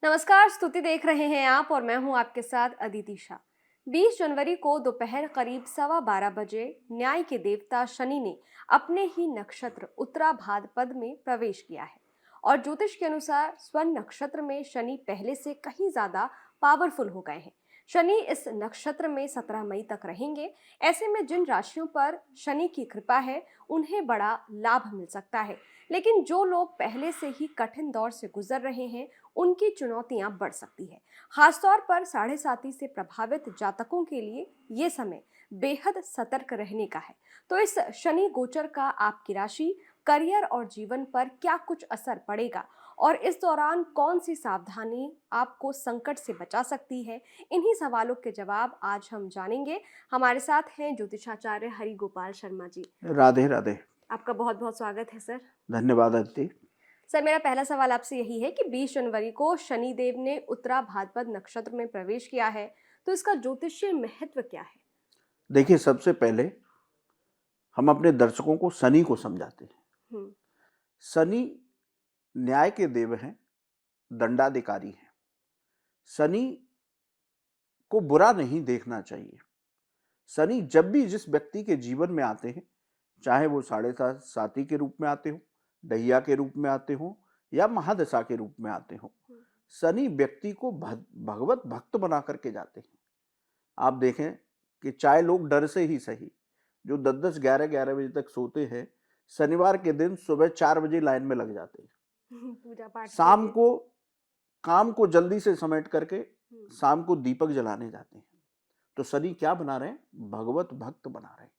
नमस्कार, स्तुति देख रहे हैं आप और मैं हूं आपके साथ अदिति शाह। 20 जनवरी को दोपहर करीब 12:15 बजे न्याय के देवता शनि ने अपने ही नक्षत्र उत्तरा भाद्रपद में प्रवेश किया है। और ज्योतिष के अनुसार स्वर्ण नक्षत्र में शनि पहले से कहीं ज्यादा पावरफुल हो गए हैं। शनि इस नक्षत्र में 17 मई तक रहेंगे। ऐसे में जिन राशियों पर शनि की कृपा है उन्हें बड़ा लाभ मिल सकता है, लेकिन जो लोग पहले से ही कठिन दौर से गुजर रहे हैं उनकी चुनौतियां बढ़ सकती है। खासतौर पर साढ़े साथी से प्रभावित जातकों के लिए ये समय बेहद सतर्क रहने का है। तो इस शनि गोचर का आपकी राशि, करियर और जीवन पर क्या कुछ असर पड़ेगा और इस दौरान कौन सी सावधानी आपको संकट से बचा सकती है, इन्हीं सवालों के जवाब आज हम जानेंगे। हमारे साथ हैं ज्योतिषाचार्य हरि गोपाल शर्मा जी। राधे राधे। आपका बहुत बहुत स्वागत है सर। धन्यवाद अदिति। सर, मेरा पहला सवाल आपसे यही है कि 20 जनवरी को शनि देव ने उत्तरा भाद्रपद नक्षत्र में प्रवेश किया है, तो इसका ज्योतिषीय महत्व क्या है? देखिए, सबसे पहले हम अपने दर्शकों को शनि को समझाते हैं। हम्म। शनि न्याय के देव हैं, दंडाधिकारी हैं। शनि को बुरा नहीं देखना चाहिए। शनि जब भी जिस व्यक्ति के जीवन में आते हैं, चाहे वो साढ़े साती के रूप में आते हो, डहिया के रूप में आते हो या महादशा के रूप में आते हो, शनि व्यक्ति को भगवत भक्त बना करके जाते हैं। आप देखें कि चाहे लोग डर से ही सही, जो 10-10, 11-11 बजे तक सोते हैं, शनिवार के दिन सुबह 4 बजे लाइन में लग जाते हैं। पूजा पाठ के शाम लिए। को काम को जल्दी से समेट करके शाम को दीपक जलाने जाते हैं। तो शनि क्या बना रहे हैं? भगवत भक्त बना रहे हैं।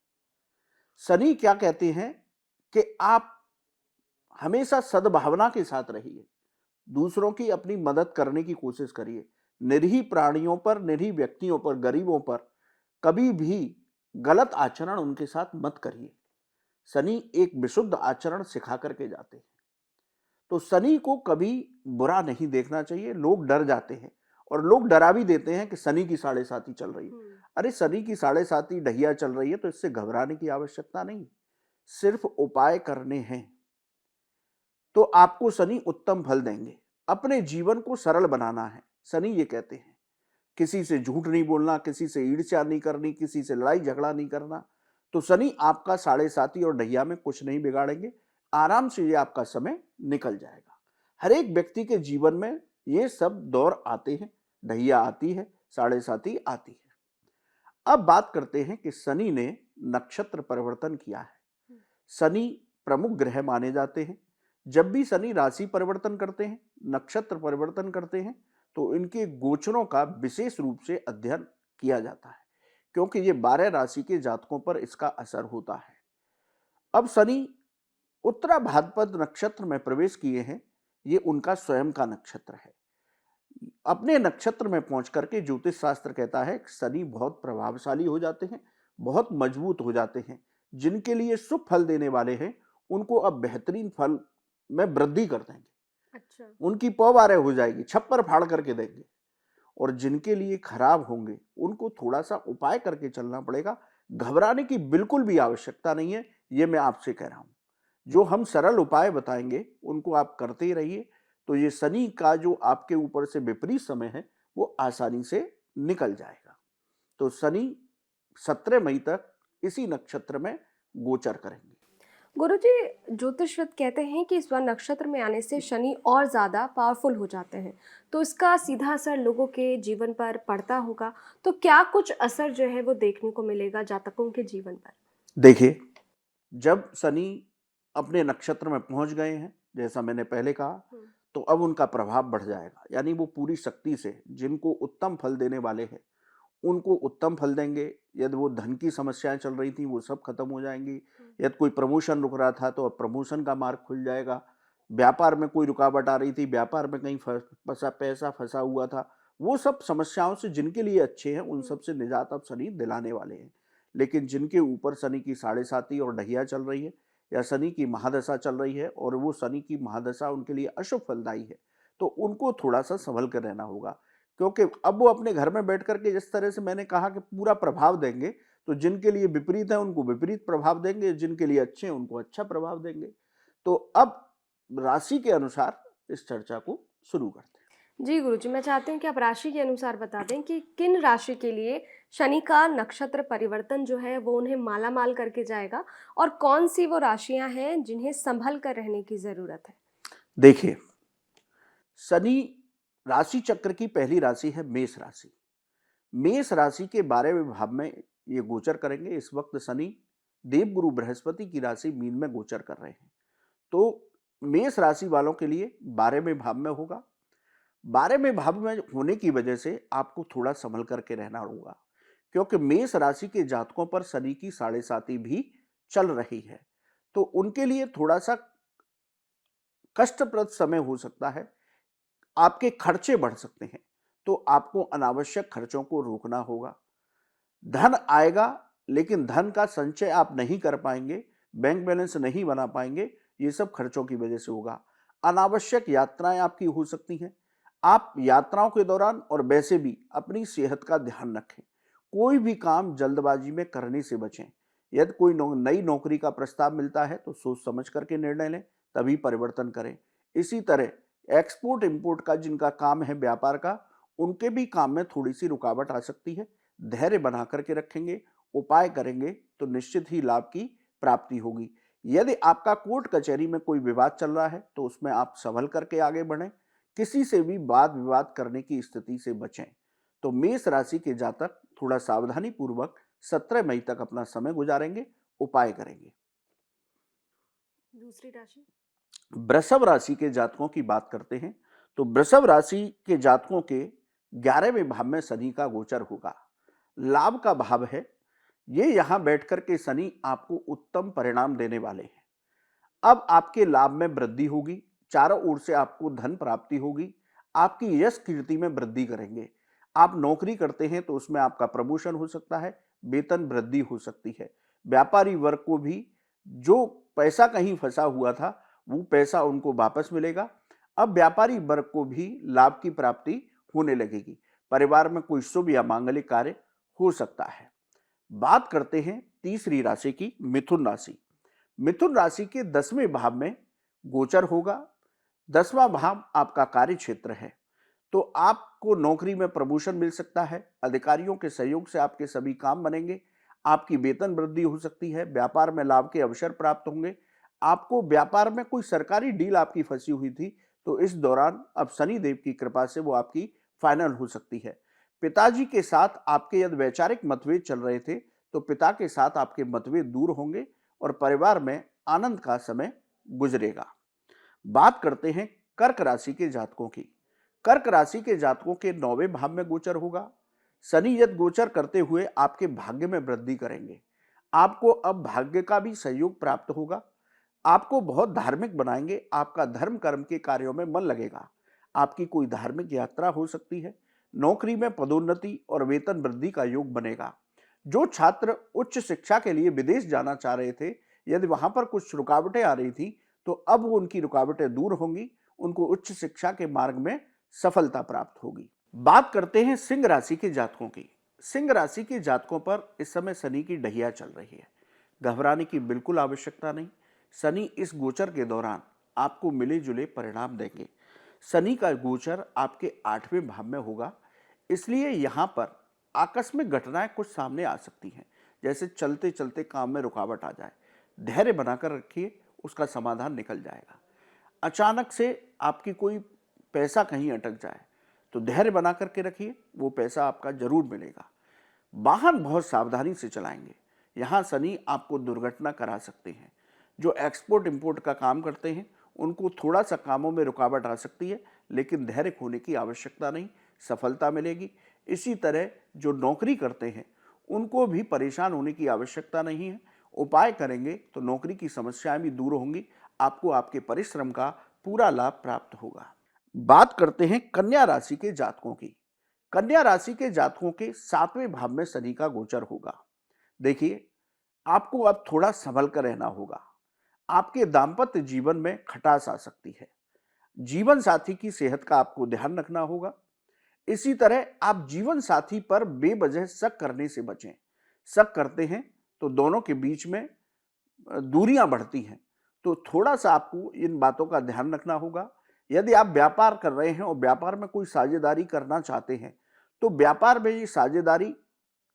शनि क्या कहते हैं कि आप हमेशा सद्भावना के साथ रहिए, दूसरों की अपनी मदद करने की कोशिश करिए, निरीह प्राणियों पर, निरीह व्यक्तियों पर, गरीबों पर कभी भी गलत आचरण उनके साथ मत करिए। शनि एक विशुद्ध आचरण सिखा करके जाते हैं। तो शनि को कभी बुरा नहीं देखना चाहिए। लोग डर जाते हैं और लोग डरा भी देते हैं कि शनि की साढ़े साती चल रही है। अरे, शनि की साढ़े साती डहिया चल रही है तो इससे घबराने की आवश्यकता नहीं, सिर्फ उपाय करने हैं तो आपको शनि उत्तम फल देंगे। अपने जीवन को सरल बनाना है। शनि ये कहते हैं किसी से झूठ नहीं बोलना, किसी से ईर्ष्या नहीं करनी, किसी से लड़ाई झगड़ा नहीं करना। तो शनि आपका साढ़े साती और ढैया में कुछ नहीं बिगाड़ेंगे। आराम से ये आपका समय निकल जाएगा। हर एक व्यक्ति के जीवन में ये सब दौर आते हैं, ढैया आती है, साढ़े साती आती है। अब बात करते हैं कि शनि ने नक्षत्र परिवर्तन किया है। शनि प्रमुख ग्रह माने जाते हैं। जब भी शनि राशि परिवर्तन करते हैं, नक्षत्र परिवर्तन करते हैं, तो इनके गोचरों का विशेष रूप से अध्ययन किया जाता है, क्योंकि ये 12 राशि के जातकों पर इसका असर होता है। अब शनि उत्तरा भाद्रपद नक्षत्र में प्रवेश किए हैं। ये उनका स्वयं का नक्षत्र है। अपने नक्षत्र में पहुंच करके ज्योतिष शास्त्र कहता है कि शनि बहुत प्रभावशाली हो जाते हैं, बहुत मजबूत हो जाते हैं। जिनके लिए शुभ फल देने वाले हैं उनको अब बेहतरीन फल में वृद्धि कर देंगे। अच्छा। उनकी पौवारे हो जाएगी, छप्पर फाड़ करके देंगे। और जिनके लिए खराब होंगे उनको थोड़ा सा उपाय करके चलना पड़ेगा। घबराने की बिल्कुल भी आवश्यकता नहीं है, ये मैं आपसे कह रहा हूं। जो हम सरल उपाय बताएंगे उनको आप करते ही रहिए, तो ये शनि का जो आपके ऊपर से विपरीत समय है वो आसानी से निकल जाएगा। तो शनि 17 मई तक इसी नक्षत्र में गोचर करेंगे। गुरुजी, ज्योतिषविद कहते हैं कि स्वर्ण नक्षत्र में आने से शनि और ज्यादा पावरफुल हो जाते हैं, तो इसका सीधा असर लोगों के जीवन पर पड़ता होगा। तो क्या कुछ असर जो है वो देखने को मिलेगा जातकों के जीवन पर? देखिए, जब शनि अपने नक्षत्र में पहुंच गए हैं, जैसा मैंने पहले कहा, तो अब उनका प्रभाव बढ़ जाएगा। यानी वो पूरी शक्ति से जिनको उत्तम फल देने वाले हैं उनको उत्तम फल देंगे। यदि वो धन की समस्याएं चल रही थी वो सब खत्म हो जाएंगी। यदि कोई प्रमोशन रुक रहा था तो अब प्रमोशन का मार्ग खुल जाएगा। व्यापार में कोई रुकावट आ रही थी, व्यापार में कहीं पैसा फंसा हुआ था, वो सब समस्याओं से जिनके लिए अच्छे हैं उन सब से निजात अब शनि दिलाने वाले हैं। लेकिन जिनके ऊपर शनि की साढ़े साती और ढहिया चल रही है या शनि की महादशा चल रही है और वो शनि की महादशा उनके लिए अशुभ फलदायी है, तो उनको थोड़ा सा संभल कर रहना होगा। क्योंकि अब वो अपने घर में बैठ करके जिस तरह से मैंने कहा कि पूरा प्रभाव देंगे, तो जिनके लिए विपरीत है उनको विपरीत प्रभाव देंगे, जिनके लिए अच्छे हैं उनको अच्छा प्रभाव देंगे। तो अब राशि के अनुसार इस चर्चा को शुरू करते हैं। जी गुरुजी, मैं चाहती हूँ कि आप राशि के अनुसार बता दें कि किन राशि के लिए शनि का नक्षत्र परिवर्तन जो है वो उन्हें माला-माल करके जाएगा और कौन-सी वो राशियाँ हैं जिन्हें सँभल कर रहने की ज़रूरत है? देखिए, शनि राशि चक्र की पहली राशि है मेष राशि। मेष राशि के 12वें भाव में ये गोचर करेंगे। इस वक्त शनि देवगुरु बृहस्पति की राशि मीन में गोचर कर रहे हैं। तो मेष राशि वालों के लिए 12वें भाव में होगा। 12वें भाव में होने की वजह से आपको थोड़ा संभल करके रहना होगा, क्योंकि मेष राशि के जातकों पर शनि की साढ़े साती भी चल रही है। तो उनके लिए थोड़ा सा कष्टप्रद समय हो सकता है। आपके खर्चे बढ़ सकते हैं, तो आपको अनावश्यक खर्चों को रोकना होगा। धन आएगा, लेकिन धन का संचय आप नहीं कर पाएंगे, बैंक बैलेंस नहीं बना पाएंगे। ये सब खर्चों की वजह से होगा। अनावश्यक यात्राएं आपकी हो सकती हैं। आप यात्राओं के दौरान और वैसे भी अपनी सेहत का ध्यान रखें। कोई भी काम जल्दबाजी में करने से बचें। यदि कोई नई नौकरी का प्रस्ताव मिलता है तो सोच समझ करके निर्णय लें, तभी परिवर्तन करें। इसी तरह एक्सपोर्ट इंपोर्ट का जिनका काम है, व्यापार का, उनके भी काम में थोड़ी सी रुकावट आ सकती है। धैर्य बना करके रखेंगे, उपाय करेंगे तो निश्चित ही लाभ की प्राप्ति होगी। यदि आपका कोर्ट कचहरी में कोई विवाद चल रहा है तो उसमें आप संभल करके आगे बढ़ें। किसी से भी वाद विवाद करने की स्थिति से बचें। तो मेष राशि के जातक थोड़ा सावधानी पूर्वक 17 मई तक अपना समय गुजारेंगे, उपाय करेंगे। दूसरी राशि? वृषभ राशि के जातकों की बात करते हैं तो वृषभ राशि के जातकों के 11वें भाव में शनि का गोचर होगा। लाभ का भाव है। ये यहां बैठकर के शनि आपको उत्तम परिणाम देने वाले हैं। अब आपके लाभ में वृद्धि होगी। चारों ओर से आपको धन प्राप्ति होगी। आपकी यश कीर्ति में वृद्धि करेंगे। आप नौकरी करते हैं तो उसमें आपका प्रमोशन हो सकता है, वेतन वृद्धि हो सकती है। व्यापारी वर्ग को भी जो पैसा कहीं फंसा हुआ था, वो पैसा उनको वापस मिलेगा। अब व्यापारी वर्ग को भी लाभ की प्राप्ति होने लगेगी। परिवार में कोई शुभ या मांगलिक कार्य हो सकता है। बात करते हैं तीसरी राशि की, मिथुन राशि। मिथुन राशि के 10वें भाव में गोचर होगा। 10वां भाव आपका कार्य क्षेत्र है, तो आपको नौकरी में प्रमोशन मिल सकता है। अधिकारियों के सहयोग से आपके सभी काम बनेंगे। आपकी वेतन वृद्धि हो सकती है। व्यापार में लाभ के अवसर प्राप्त होंगे। आपको व्यापार में कोई सरकारी डील आपकी फंसी हुई थी, तो इस दौरान अब शनि देव की कृपा से वो आपकी फाइनल हो सकती है। पिताजी के साथ आपके यदि वैचारिक मतभेद चल रहे थे, तो पिता के साथ आपके मतभेद दूर होंगे और परिवार में आनंद का समय गुजरेगा। बात करते हैं कर्क राशि के जातकों की। कर्क राशि के जातकों के 9वें भाव में गोचर होगा। शनि यदि गोचर करते हुए आपके भाग्य में वृद्धि करेंगे। आपको अब भाग्य का भी सहयोग प्राप्त होगा। आपको बहुत धार्मिक बनाएंगे। आपका धर्म कर्म के कार्यों में मन लगेगा। आपकी कोई धार्मिक यात्रा हो सकती है। नौकरी में पदोन्नति और वेतन वृद्धि का योग बनेगा। जो छात्र उच्च शिक्षा के लिए विदेश जाना चाह रहे थे, यदि वहां पर कुछ रुकावटें आ रही थी, तो अब उनकी रुकावटें दूर होंगी। उनको उच्च शिक्षा के मार्ग में सफलता प्राप्त होगी। बात करते हैं सिंह राशि के जातकों की। सिंह राशि के जातकों पर इस समय शनि की ढैया चल रही है। घबराने की बिल्कुल आवश्यकता नहीं। शनि इस गोचर के दौरान आपको मिले जुले परिणाम देंगे। शनि का गोचर आपके 8वें भाव में होगा, इसलिए यहां पर आकस्मिक घटनाएं कुछ सामने आ सकती हैं, जैसे चलते चलते काम में रुकावट आ जाए। धैर्य बनाकर रखिए, उसका समाधान निकल जाएगा। अचानक से आपकी कोई पैसा कहीं अटक जाए तो धैर्य बना करके रखिए, वो पैसा आपका जरूर मिलेगा। वाहन बहुत सावधानी से चलाएंगे। यहाँ शनि आपको दुर्घटना करा सकते हैं। जो एक्सपोर्ट इंपोर्ट का काम करते हैं उनको थोड़ा सा कामों में रुकावट आ सकती है, लेकिन धैर्य खोने की आवश्यकता नहीं, सफलता मिलेगी। इसी तरह जो नौकरी करते हैं उनको भी परेशान होने की आवश्यकता नहीं है। उपाय करेंगे तो नौकरी की समस्याएं भी दूर होंगी। आपको आपके परिश्रम का पूरा लाभ प्राप्त होगा। बात करते हैं कन्या राशि के जातकों की। कन्या राशि के जातकों के 7वें भाव में शनि का गोचर होगा। देखिए, आपको अब थोड़ा संभल कर रहना होगा। आपके दांपत्य जीवन में खटास आ सकती है। जीवन साथी की सेहत का आपको ध्यान रखना होगा। इसी तरह आप जीवन साथी पर बेवजह शक करने से बचें। शक करते हैं तो दोनों के बीच में दूरियां बढ़ती हैं, तो थोड़ा सा आपको इन बातों का ध्यान रखना होगा। यदि आप व्यापार कर रहे हैं और व्यापार में कोई साझेदारी करना चाहते हैं तो व्यापार में ये साझेदारी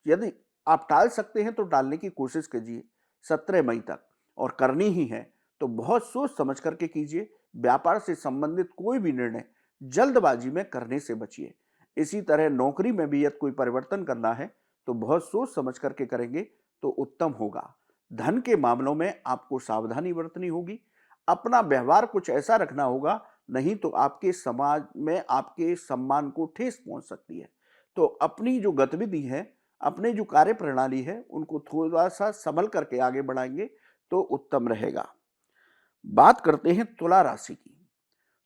यदि आप टाल सकते हैं तो टालने की कोशिश कीजिए 17 मई तक, और करनी ही है तो बहुत सोच समझ करके कीजिए। व्यापार से संबंधित कोई भी निर्णय जल्दबाजी में करने से बचिए। इसी तरह नौकरी में भी यदि कोई परिवर्तन करना है तो बहुत सोच समझ करके करेंगे तो उत्तम होगा। धन के मामलों में आपको सावधानी बरतनी होगी। अपना व्यवहार कुछ ऐसा रखना होगा, नहीं तो आपके समाज में आपके सम्मान को ठेस पहुंच सकती है। तो अपनी जो गतिविधि है, अपने जो कार्य प्रणाली है, उनको थोड़ा सा संभल करके आगे बढ़ाएंगे तो उत्तम रहेगा। बात करते हैं तुला राशि की।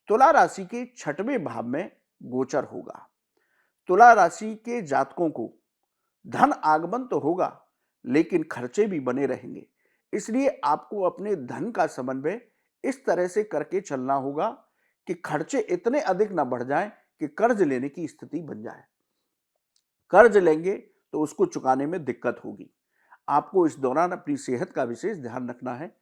तुला राशि के 6वें भाव में गोचर होगा। तुला राशि के जातकों को धन आगमन तो होगा लेकिन खर्चे भी बने रहेंगे। इसलिए आपको अपने धन का समन्वय इस तरह से करके चलना होगा कि खर्चे इतने अधिक ना बढ़ जाएं कि कर्ज लेने की स्थिति बन जाए। कर्ज लेंगे तो उसको चुकाने में दिक्कत होगी। आपको इस दौरान अपनी सेहत का विशेष ध्यान रखना है।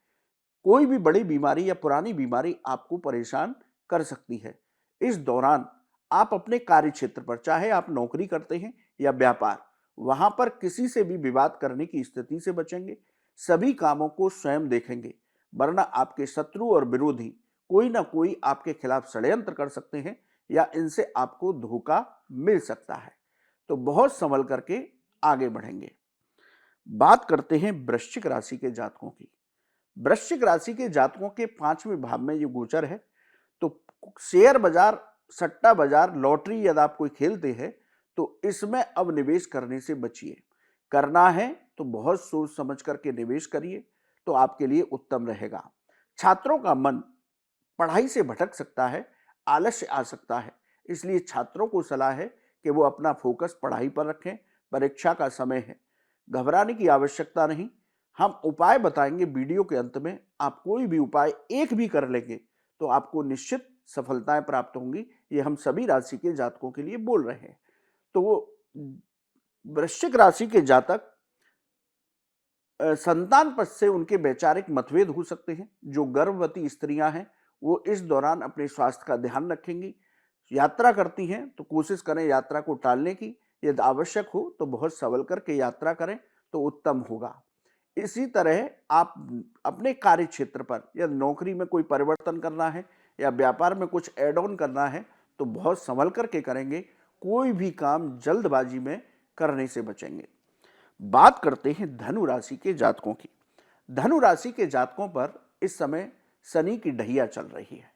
कोई भी बड़ी बीमारी या पुरानी बीमारी आपको परेशान कर सकती है। इस दौरान आप अपने कार्य क्षेत्र पर, चाहे आप नौकरी करते हैं या व्यापार, वहां पर किसी से भी विवाद करने की स्थिति से बचेंगे। सभी कामों को स्वयं देखेंगे, वरना आपके शत्रु और विरोधी कोई ना कोई आपके खिलाफ षड्यंत्र कर सकते हैं या इनसे आपको धोखा मिल सकता है। तो बहुत संभल करके आगे बढ़ेंगे। बात करते हैं वृश्चिक राशि के जातकों की। वृश्चिक राशि के जातकों के 5वें भाव में ये गोचर है। तो शेयर बाजार, सट्टा बाजार, लॉटरी यदि आप कोई खेलते हैं तो इसमें अब निवेश करने से बचिए। करना है तो बहुत सोच समझ करके निवेश करिए तो आपके लिए उत्तम रहेगा। छात्रों का मन पढ़ाई से भटक सकता है, आलस्य आ सकता है, इसलिए छात्रों को सलाह है कि वो अपना फोकस पढ़ाई पर रखें। परीक्षा का समय है, घबराने की आवश्यकता नहीं। हम उपाय बताएंगे वीडियो के अंत में। आप कोई भी उपाय एक भी कर लेंगे तो आपको निश्चित सफलताएं प्राप्त होंगी। ये हम सभी राशि के जातकों के लिए बोल रहे हैं। तो वो वृश्चिक राशि के जातक संतान पक्ष से उनके वैचारिक मतभेद हो सकते हैं। जो गर्भवती स्त्रियां हैं वो इस दौरान अपने स्वास्थ्य का ध्यान रखेंगी। यात्रा करती हैं तो कोशिश करें यात्रा को टालने की। यदि आवश्यक हो तो बहुत संभल करके यात्रा करें तो उत्तम होगा। इसी तरह आप अपने कार्य क्षेत्र पर या नौकरी में कोई परिवर्तन करना है या व्यापार में कुछ ऐड ऑन करना है तो बहुत संभल करके करेंगे। कोई भी काम जल्दबाजी में करने से बचेंगे। बात करते हैं धनु राशि के जातकों की। धनु राशि के जातकों पर इस समय शनि की ढैया चल रही है,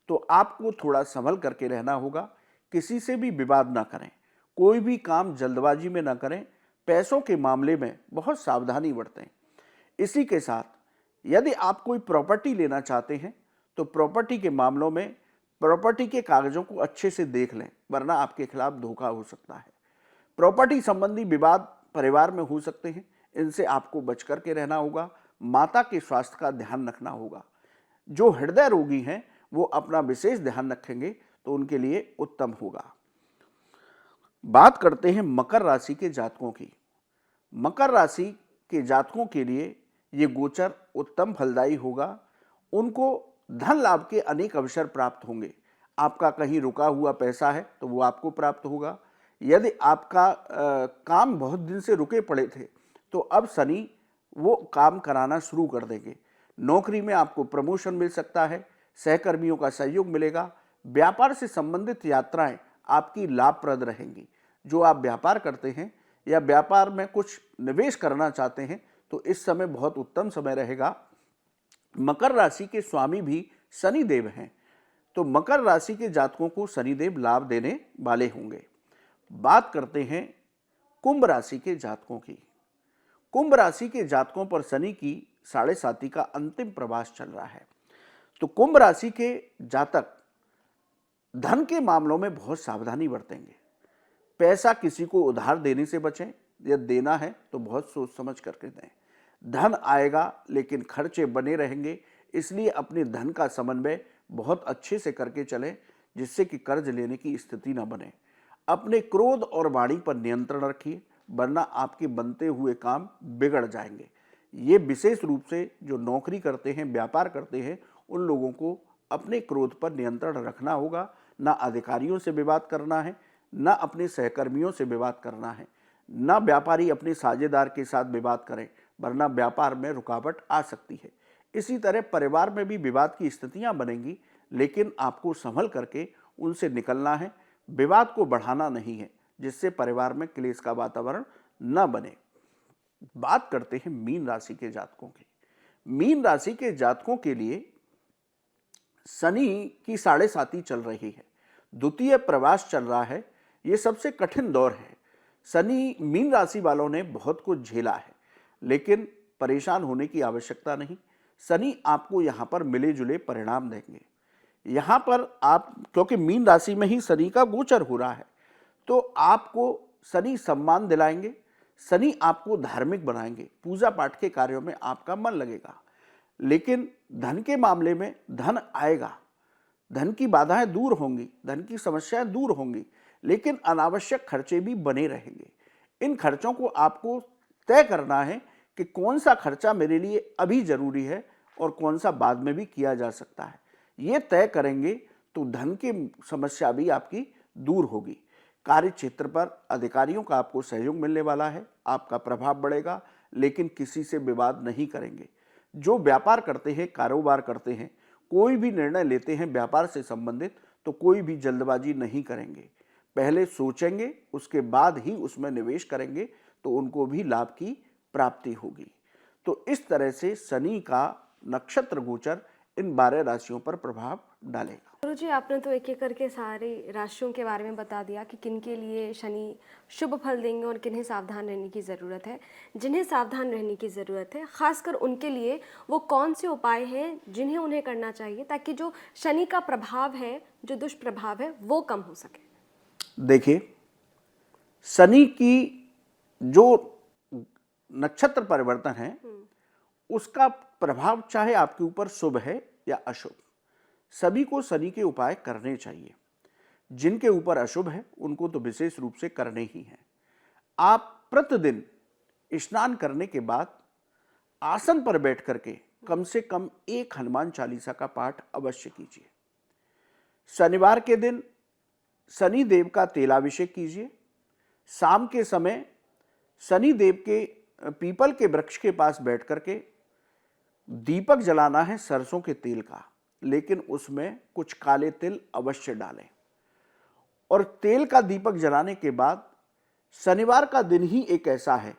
तो आपको थोड़ा संभल करके रहना होगा। किसी से भी विवाद ना करें, कोई भी काम जल्दबाजी में ना करें। पैसों के मामले में बहुत सावधानी बरतें। इसी के साथ यदि आप कोई प्रॉपर्टी लेना चाहते हैं तो प्रॉपर्टी के मामलों में प्रॉपर्टी के कागजों को अच्छे से देख लें, वरना आपके खिलाफ धोखा हो सकता है। प्रॉपर्टी संबंधी विवाद परिवार में हो सकते हैं, इनसे आपको बच करके रहना होगा। माता के स्वास्थ्य का ध्यान रखना होगा। जो हृदय रोगी हैं वो अपना विशेष ध्यान रखेंगे तो उनके लिए उत्तम होगा। बात करते हैं मकर राशि के जातकों की। मकर राशि के जातकों के लिए ये गोचर उत्तम फलदायी होगा। उनको धन लाभ के अनेक अवसर प्राप्त होंगे। आपका कहीं रुका हुआ पैसा है तो वो आपको प्राप्त होगा। यदि आपका काम बहुत दिन से रुके पड़े थे तो अब शनि वो काम कराना शुरू कर देंगे। नौकरी में आपको प्रमोशन मिल सकता है, सहकर्मियों का सहयोग मिलेगा। व्यापार से संबंधित यात्राएं आपकी लाभप्रद रहेंगी। जो आप व्यापार करते हैं या व्यापार में कुछ निवेश करना चाहते हैं तो इस समय बहुत उत्तम समय रहेगा। मकर राशि के स्वामी भी शनिदेव हैं, तो मकर राशि के जातकों को शनिदेव लाभ देने वाले होंगे। बात करते हैं कुंभ राशि के जातकों की। कुंभ राशि के जातकों पर शनि की 7.5 का अंतिम प्रवास चल रहा है। तो कुंभ राशि के जातक धन के मामलों में बहुत सावधानी बरतेंगे। पैसा किसी को उधार देने से बचें। यदि देना है तो बहुत सोच समझ करके दें। धन आएगा लेकिन खर्चे बने रहेंगे, इसलिए अपने धन का समन्वय बहुत अच्छे से करके चलें, जिससे कि कर्ज लेने की स्थिति न बने। अपने क्रोध और वाणी पर नियंत्रण रखिए, वरना आपके बनते हुए काम बिगड़ जाएंगे। ये विशेष रूप से जो नौकरी करते हैं, व्यापार करते हैं, उन लोगों को अपने क्रोध पर नियंत्रण रखना होगा। ना अधिकारियों से विवाद करना है, ना अपने सहकर्मियों से विवाद करना है, ना व्यापारी अपने साझेदार के साथ विवाद करें, वरना व्यापार में रुकावट आ सकती है। इसी तरह परिवार में भी विवाद की स्थितियां बनेंगी, लेकिन आपको संभल करके उनसे निकलना है। विवाद को बढ़ाना नहीं है, जिससे परिवार में क्लेश का वातावरण न बने। बात करते हैं मीन राशि के जातकों की। मीन राशि के जातकों के लिए शनि की 7.5 चल रही है, द्वितीय प्रवास चल रहा है। ये सबसे कठिन दौर है। शनि मीन राशि वालों ने बहुत कुछ झेला है, लेकिन परेशान होने की आवश्यकता नहीं। शनि आपको यहाँ पर मिले जुले परिणाम देंगे। यहाँ पर आप, क्योंकि मीन राशि में ही शनि का गोचर हो रहा है, तो आपको शनि सम्मान दिलाएंगे। शनि आपको धार्मिक बनाएंगे, पूजा पाठ के कार्यों में आपका मन लगेगा। लेकिन धन के मामले में धन आएगा, धन की बाधाएं दूर होंगी, धन की समस्याएं दूर होंगी, लेकिन अनावश्यक खर्चे भी बने रहेंगे। इन खर्चों को आपको तय करना है कि कौन सा खर्चा मेरे लिए अभी जरूरी है और कौन सा बाद में भी किया जा सकता है। ये तय करेंगे तो धन की समस्या भी आपकी दूर होगी। कार्य क्षेत्र पर अधिकारियों का आपको सहयोग मिलने वाला है, आपका प्रभाव बढ़ेगा, लेकिन किसी से विवाद नहीं करेंगे। जो व्यापार करते हैं, कारोबार करते हैं, कोई भी निर्णय लेते हैं व्यापार से संबंधित, तो कोई भी जल्दबाजी नहीं करेंगे। पहले सोचेंगे, उसके बाद ही उसमें निवेश करेंगे, तो उनको भी लाभ की प्राप्ति होगी। तो इस तरह से शनि का नक्षत्र गोचर इन 12 राशियों पर प्रभाव डालेगा। गुरुजी, आपने तो एक एक करके सारी राशियों के बारे में बता दिया कि किन के लिए शनि शुभ फल देंगे और किन्हें सावधान रहने की ज़रूरत है। जिन्हें सावधान रहने की ज़रूरत है, खासकर उनके लिए वो कौन से उपाय हैं जिन्हें उन्हें करना चाहिए, ताकि जो शनि का प्रभाव है, जो दुष्प्रभाव है, वो कम हो सके। देखिए, शनि की जो नक्षत्र परिवर्तन है, उसका प्रभाव चाहे आपके ऊपर शुभ है या अशुभ, सभी को शनि के उपाय करने चाहिए। जिनके ऊपर अशुभ है उनको तो विशेष रूप से करने ही हैं। आप प्रतिदिन स्नान करने के बाद आसन पर बैठ करके कम से कम 1 हनुमान चालीसा का पाठ अवश्य कीजिए। शनिवार के दिन शनि देव का तेलाभिषेक कीजिए। शाम के समय शनि देव के पीपल के वृक्ष के पास बैठ करके दीपक जलाना है सरसों के तेल का, लेकिन उसमें कुछ काले तिल अवश्य डालें। और तेल का दीपक जलाने के बाद शनिवार का दिन ही एक ऐसा है,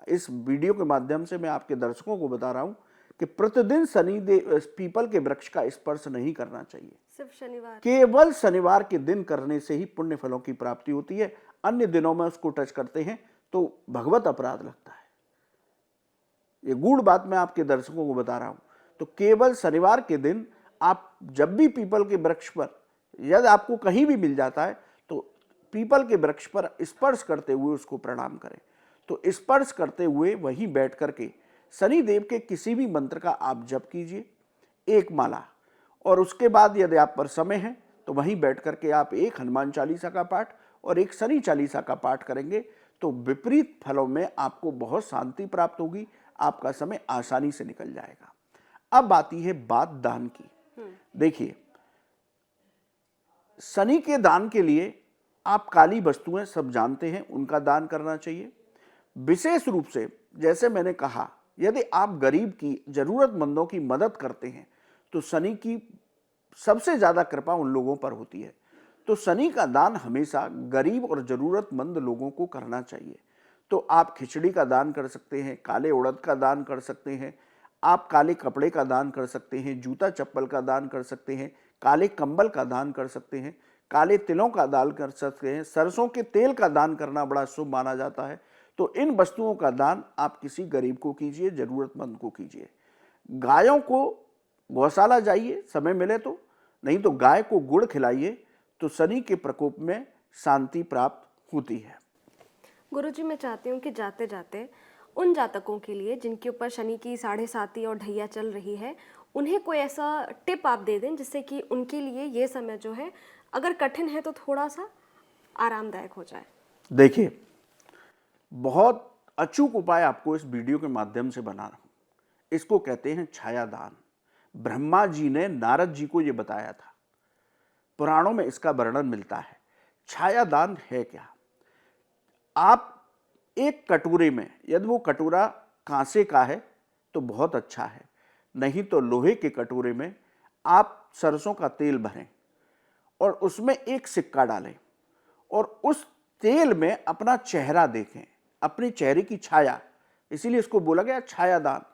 इस वीडियो के माध्यम से मैं आपके दर्शकों को बता रहा हूं कि प्रतिदिन शनि देव पीपल के वृक्ष का स्पर्श नहीं करना चाहिए। सिर्फ शनिवार, केवल शनिवार के दिन करने से ही पुण्य फलों की प्राप्ति होती है। अन्य दिनों में उसको टच करते हैं तो भगवत अपराध लगता है। ये गूढ़ बात मैं आपके दर्शकों को बता रहा हूं। तो केवल शनिवार के दिन आप जब भी पीपल के वृक्ष पर, यदि आपको कहीं भी मिल जाता है, तो पीपल के वृक्ष पर स्पर्श करते हुए उसको प्रणाम करें। तो स्पर्श करते हुए वहीं बैठ करके शनि देव के किसी भी मंत्र का आप जप कीजिए, 1 माला। और उसके बाद यदि आप पर समय है तो वहीं बैठ करके आप 1 हनुमान चालीसा का पाठ और 1 शनि चालीसा का पाठ करेंगे, तो विपरीत फलों में आपको बहुत शांति प्राप्त होगी। आपका समय आसानी से निकल जाएगा। अब आती है बात दान की। देखिए, शनि के दान के लिए आप काली वस्तुएं सब जानते हैं, उनका दान करना चाहिए। विशेष रूप से जैसे मैंने कहा, यदि आप गरीब की, जरूरतमंदों की मदद करते हैं तो शनि की सबसे ज्यादा कृपा उन लोगों पर होती है। तो शनि का दान हमेशा गरीब और जरूरतमंद लोगों को करना चाहिए। तो आप खिचड़ी का दान कर सकते हैं, काले उड़द का दान कर सकते हैं, आप काले कपड़े का दान कर सकते हैं, जूता चप्पल का दान कर सकते हैं, काले कंबल का दान कर सकते हैं, काले तिलों का दान कर सकते हैं, सरसों के तेल का दान करना बड़ा शुभ माना जाता है। तो इन वस्तुओं का दान आप किसी गरीब को कीजिए, जरूरतमंद को कीजिए। गायों को गौशाला जाइए समय मिले तो, नहीं तो गाय को गुड़ खिलाइए, तो शनि के प्रकोप में शांति प्राप्त होती है। गुरुजी, मैं चाहती हूँ कि जाते जाते उन जातकों के लिए जिनके ऊपर शनि की 7.5 और ढैया चल रही है, उन्हें कोई ऐसा टिप आप दे दें जिससे कि उनके लिए ये समय जो है, अगर कठिन है तो थोड़ा सा आरामदायक हो जाए। देखिए, बहुत अचूक उपाय आपको इस वीडियो के माध्यम से बना रहा हूं। इसको कहते हैं छाया दान। ब्रह्मा जी ने नारद जी को ये बताया था। पुराणों में इसका वर्णन मिलता है। छायादान है क्या? आप एक कटोरे में, यदि वो कटोरा कांसे का है तो बहुत अच्छा है, नहीं तो लोहे के कटोरे में आप सरसों का तेल भरें और उसमें एक सिक्का डालें और उस तेल में अपना चेहरा देखें, अपने चेहरे की छाया, इसीलिए इसको बोला गया छायादान।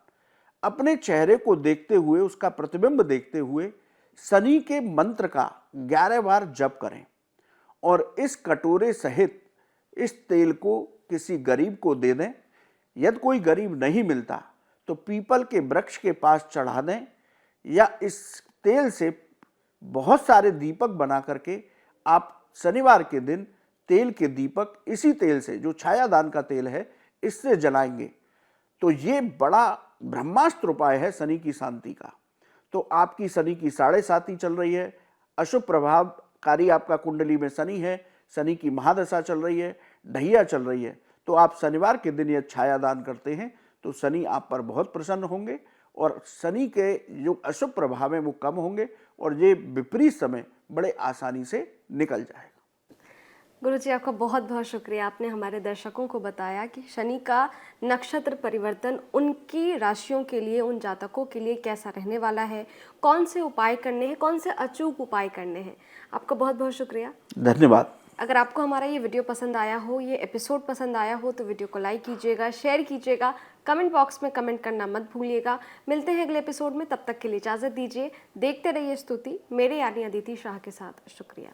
अपने चेहरे को देखते हुए, उसका प्रतिबिंब देखते हुए शनि के मंत्र का 11 बार जप करें और इस कटोरे सहित इस तेल को किसी गरीब को दे दें। यदि कोई गरीब नहीं मिलता तो पीपल के वृक्ष के पास चढ़ा दें, या इस तेल से बहुत सारे दीपक बना करके आप शनिवार के दिन तेल के दीपक इसी तेल से, जो छायादान का तेल है, इससे जलाएंगे तो ये बड़ा ब्रह्मास्त्र उपाय है शनि की शांति का। तो आपकी शनि की 7.5 चल रही है, अशुभ प्रभावकारी आपका कुंडली में शनि है, शनि की महादशा चल रही है, ढैया चल रही है, तो आप शनिवार के दिन यह छायादान करते हैं तो शनि आप पर बहुत प्रसन्न होंगे और शनि के जो अशुभ प्रभाव हैं वो कम होंगे और ये विपरीत समय बड़े आसानी से निकल जाएगा। गुरुजी, आपका बहुत बहुत शुक्रिया। आपने हमारे दर्शकों को बताया कि शनि का नक्षत्र परिवर्तन उनकी राशियों के लिए, उन जातकों के लिए कैसा रहने वाला है, कौन से उपाय करने हैं, कौन से अचूक उपाय करने हैं। आपका बहुत बहुत शुक्रिया। धन्यवाद। अगर आपको हमारा ये वीडियो पसंद आया हो, ये एपिसोड पसंद आया हो तो वीडियो को लाइक कीजिएगा, शेयर कीजिएगा, कमेंट बॉक्स में कमेंट करना मत भूलिएगा। मिलते हैं अगले एपिसोड में, तब तक के लिए इजाज़त दीजिए। देखते रहिए स्तुति, मेरे यानी अदिति शाह के साथ। शुक्रिया।